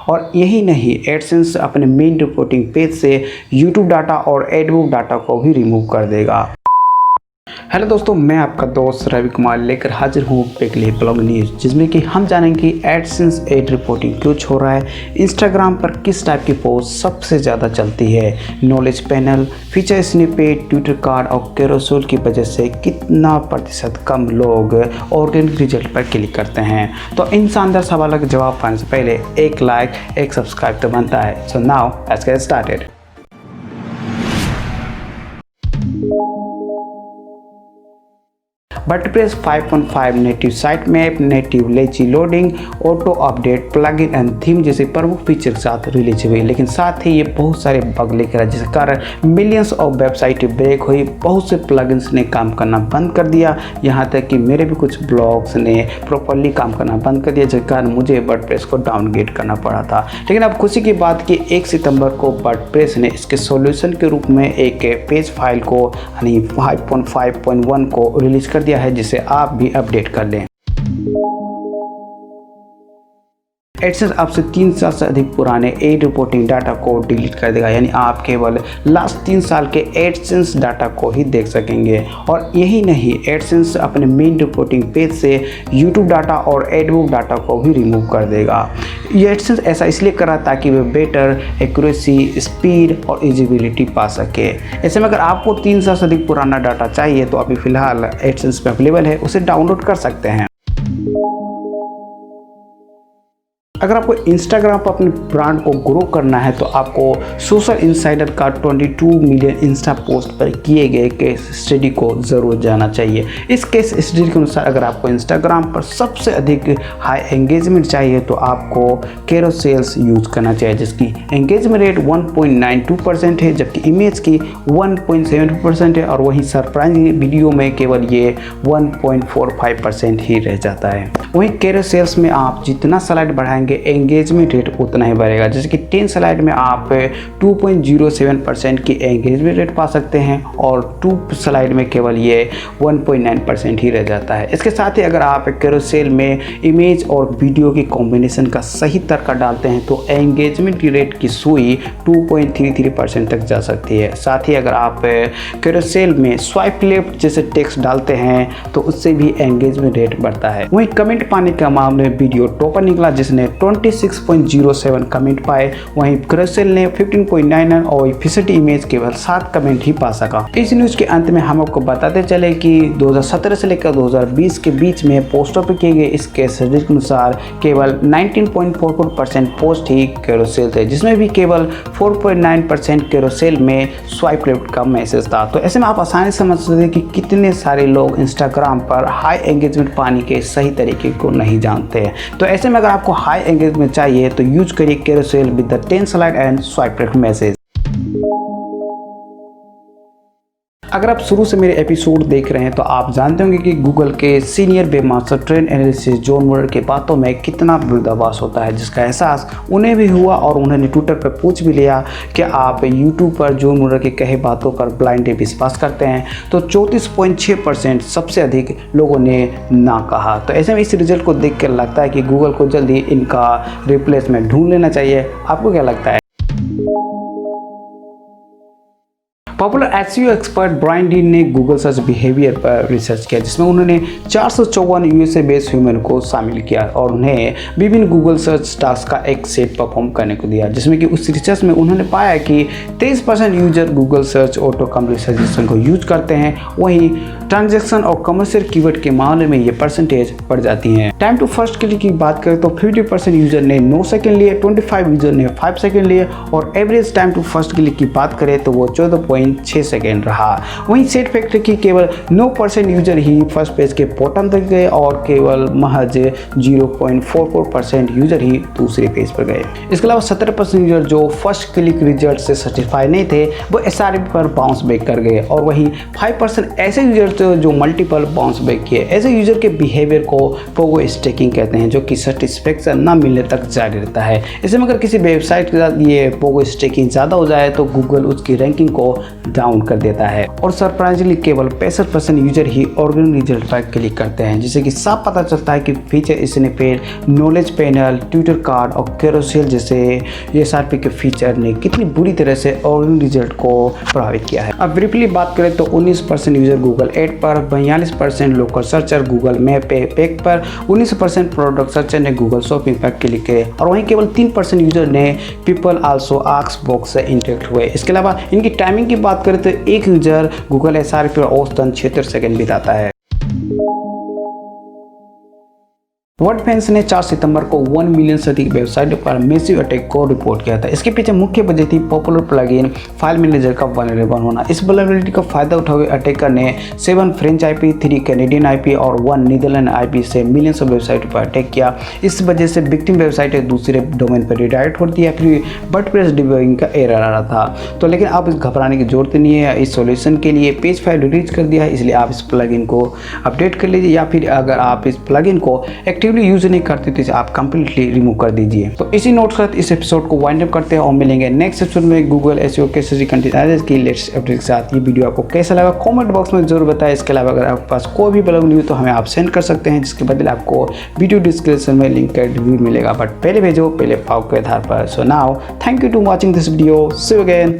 और यही नहीं, एडसेंस अपने मेन रिपोर्टिंग पेज से यूट्यूब डाटा और एडबुक डाटा को भी रिमूव कर देगा। हेलो दोस्तों, मैं आपका दोस्त रवि कुमार लेकर हाजिर हूँ एक लिए ब्लॉग न्यूज़, जिसमें कि हम जानेंगे कि एडसेंस एड रिपोर्टिंग क्यों छोड़ रहा है, इंस्टाग्राम पर किस टाइप की पोस्ट सबसे ज़्यादा चलती है, knowledge panel, feature snippet, Twitter card और कैरोसेल की वजह से कितना प्रतिशत कम लोग ऑर्गेनिक रिजल्ट पर क्लिक करते हैं। तो इन शानदार सवालों के जवाब पाने से पहले एक लाइक, एक सब्सक्राइब तो बनता है। So now let's get started. WordPress 5.5 native sitemap, native lazy loading, auto update, plugin and theme जैसे प्रमुख फीचर के साथ रिलीज हुई, लेकिन साथ ही ये बहुत सारे बग लेकर जिसके कारण मिलियंस ऑफ वेबसाइट ब्रेक हुई, बहुत से प्लगइन्स ने काम करना बंद कर दिया, यहाँ तक कि मेरे भी कुछ ब्लॉग्स ने प्रॉपरली काम करना बंद कर दिया, जिसके कारण मुझे वर्डप्रेस को डाउनग्रेड करना पड़ा था। लेकिन अब खुशी की बात कि 1 सितंबर को वर्डप्रेस ने इसके सॉल्यूशन के रूप में एक पेज फाइल को यानी 5.5.1 को रिलीज कर दिया है, जिसे आप भी अपडेट कर लें। एडसेंस अब से 3 साल से अधिक पुराने एड रिपोर्टिंग डाटा को डिलीट कर देगा, यानी आप केवल लास्ट 3 साल के एडसेंस डाटा को ही देख सकेंगे। और यही नहीं, एडसेंस अपने मेन रिपोर्टिंग पेज से यूट्यूब डाटा और एडबुक डाटा को भी रिमूव कर देगा। ये एडसेंस ऐसा इसलिए कर रहा है ताकि वे बेटर एक्यूरेसी, स्पीड और यूजेबिलिटी पा सके। ऐसे में अगर आपको 3 साल से अधिक पुराना डाटा चाहिए तो अभी फिलहाल एडसेंस में अवेलेबल है, उसे डाउनलोड कर सकते हैं। अगर आपको इंस्टाग्राम पर अपने ब्रांड को ग्रो करना है तो आपको सोशल इनसाइडर का 22 मिलियन इंस्टा पोस्ट पर किए गए केस स्टडी को ज़रूर जाना चाहिए। इस केस स्टडी के अनुसार अगर आपको इंस्टाग्राम पर सबसे अधिक हाई एंगेजमेंट चाहिए तो आपको कैरोसेल्स यूज़ करना चाहिए, जिसकी एंगेजमेंट रेट 1.92% है, जबकि इमेज की 1.72% है, और वहीं सरप्राइजिंग वीडियो में केवल ये 1.45% ही रह जाता है। वहीं कैरोसेल्स में आप जितना स्लाइड बढ़ाएंगे एंगेजमेंट रेट उतना ही बढ़ेगा, जैसे कि 10 स्लाइड में आप 2.07% की एंगेजमेंट रेट पा सकते हैं और 2 स्लाइड में केवल ये 1.9% ही रह जाता है। इसके साथ ही अगर आप कैरोसेल में इमेज और वीडियो की कॉम्बिनेशन का सही तरीका डालते हैं तो एंगेजमेंट रेट की सुई 2.33% तक जा सकती है। साथ ही अगर आप कैरोसेल में स्वाइप लेफ्ट जैसे टेक्स्ट डालते हैं तो उससे भी एंगेजमेंट रेट बढ़ता है। वहीं कमेंट पाने के मामले में वीडियो टॉपर निकला, जिसने 26.07 कमेंट पाए, वहीं कैरोसेल ने 15.99 और एफिशिएंट इमेज केवल 7 कमेंट ही पा सका। इस न्यूज़ के अंत में हम आपको बताते चले कि 2017 से लेकर 2020 के बीच में पोस्टों पर किए गए इस केस स्टडी के अनुसार केवल 19.44% पोस्ट ही कैरोसेल थे, जिसमें भी केवल 4.9% कैरोसेल में स्वाइप लेफ्ट का मैसेज था। तो ऐसे में आप आसानी से समझ सकते हैं कि कितने सारे लोग इंस्टाग्राम पर हाई एंगेजमेंट पाने के सही तरीके को नहीं जानते हैं। तो ऐसे में अगर आपको हाई एंगेजमेंट चाहिए तो यूज करिए carousel with the 10 slide and swipe left message. अगर आप शुरू से मेरे एपिसोड देख रहे हैं तो आप जानते होंगे कि गूगल के senior webmaster trend analysis John Mueller के बातों में कितना विरोधाभास होता है, जिसका एहसास उन्हें भी हुआ और उन्होंने ट्विटर पर पूछ भी लिया कि आप यूट्यूब पर जॉन मुरर के कहे बातों पर ब्लाइंडली विश्वास करते हैं, तो 34.6% सबसे अधिक लोगों ने ना कहा। तो ऐसे में इस रिजल्ट को देख कर लगता है कि गूगल को जल्दी इनका रिप्लेसमेंट ढूंढ लेना चाहिए। आपको क्या लगता है? Popular SEO expert Brian Dean ने गूगल सर्च बिहेवियर पर रिसर्च किया, जिसमें उन्होंने 454 यूएसए बेस्ड ह्यूमन को शामिल किया और उन्हें विभिन्न गूगल सर्च टास्क का एक सेट परफॉर्म करने को दिया, जिसमें कि उस रिसर्च में उन्होंने पाया कि 23% user Google search auto complete suggestion को यूज करते हैं, वहीं ट्रांजैक्शन और कमर्शियल कीवर्ड के मामले में ये परसेंटेज बढ़ जाती हैं। टाइम टू फर्स्ट क्लिक की बात करें तो 50% यूजर ने 9 सेकंड लिए, 25 यूजर ने 5 सेकंड लिए, और average time to first click की बात करें तो वो 14.6 सेकेंड रहा। वहीं सेट फैक्टर की केवल 9% यूजर ही फर्स्ट पेज के बॉटम तक गए और केवल महज 0.44% यूजर ही दूसरे पेज पर गए। इसके अलावा 17% यूजर जो फर्स्ट क्लिक रिजल्ट से सेटिस्फाई नहीं थे वो एसआरपी पर बाउंस बैक कर गए, और वहीं 5% ऐसे यूजर दोस्तों जो मल्टीपल बाउंस बैक किए। ऐसे यूजर के बिहेवियर को पोगो स्टैकिंग कहते हैं, जो कि सेटिस्फेक्शन ना मिलने तक जारी रहता है। इसमें अगर किसी वेबसाइट के साथ ये पोगो स्टैकिंग ज़्यादा हो जाए तो गूगल उसकी रैंकिंग को डाउन कर देता है। और सरप्राइजिंगली केवल 65% यूजर ही ऑर्गेनिक रिजल्ट पर क्लिक करते हैं, जिससे कि साफ पता चलता है कि feature snippet, knowledge panel, Twitter card और कैरोसेल जैसे ये सारे के फीचर ने कितनी बुरी तरह से ऑर्गेनिक रिजल्ट को प्रभावित किया है। अब ब्रीफली बात करें तो 19% यूजर गूगल एड पर, 42% local searcher Google map pack पर, 19% प्रोडक्ट सर्चर ने गूगल शॉपिंग पर क्लिक किए और वहीं केवल 3% यूजर ने पीपल आल्सो आस्क बॉक्स से इंटरेक्ट हुए। इसके अलावा इनकी टाइमिंग की बात करें तो एक यूजर गूगल एसआर पर औसतन 76 सेकंड बिताता है। वर्डफेंस ने 4 सितंबर को 1 मिलियन से अधिक वेबसाइट पर मैसिव अटैक को रिपोर्ट किया था। इसके पीछे मुख्य वजह थी पॉपुलर प्लगइन फाइल मैनेजर का वल्नरेबल होना। इस वल्नरेबिलिटी का फायदा उठाए हुए अटैकर ने 7 फ्रेंच आईपी, 3 कैनेडियन आईपी और 1 नीदरलैंड आईपी से मिलियंस ऑफ वेबसाइट पर अटैक किया। इस वजह से विक्टिम वेबसाइट एक दूसरे डोमेन पर रिडायरेक्ट होती है, फिर वर्डप्रेस डिबगिंग का एरर आ रहा था। तो लेकिन आप इस घबराने की जरूरत नहीं है। इस सॉल्यूशन के लिए पेज फाइल रिलीज कर दिया है, इसलिए आप इस प्लगइन को अपडेट कर लीजिए, या फिर अगर आप इस प्लगइन को एक्टिवली यूज नहीं करते तो इसे आप कंप्लीटली रिमूव कर दीजिए। तो इसी नोट के साथ इस एपिसोड को वाइंड अप करते हैं और मिलेंगे नेक्स्ट एपिसोड में गूगल एसईओ के कंटेंट की लेटेस्ट अपडेट के साथ। ये वीडियो आपको कैसा लगा कमेंट बॉक्स में जरूर बताएं। इसके अलावा अगर आपके पास कोई भी बलग न्यूज तो हमें आप सेंड कर सकते हैं, जिसके बदले आपको वीडियो डिस्क्रिप्शन में लिंक का रिव्यू मिलेगा, बट पहले भेजो, पहले पाओ के आधार पर। So now thank you to watching this video, see you again.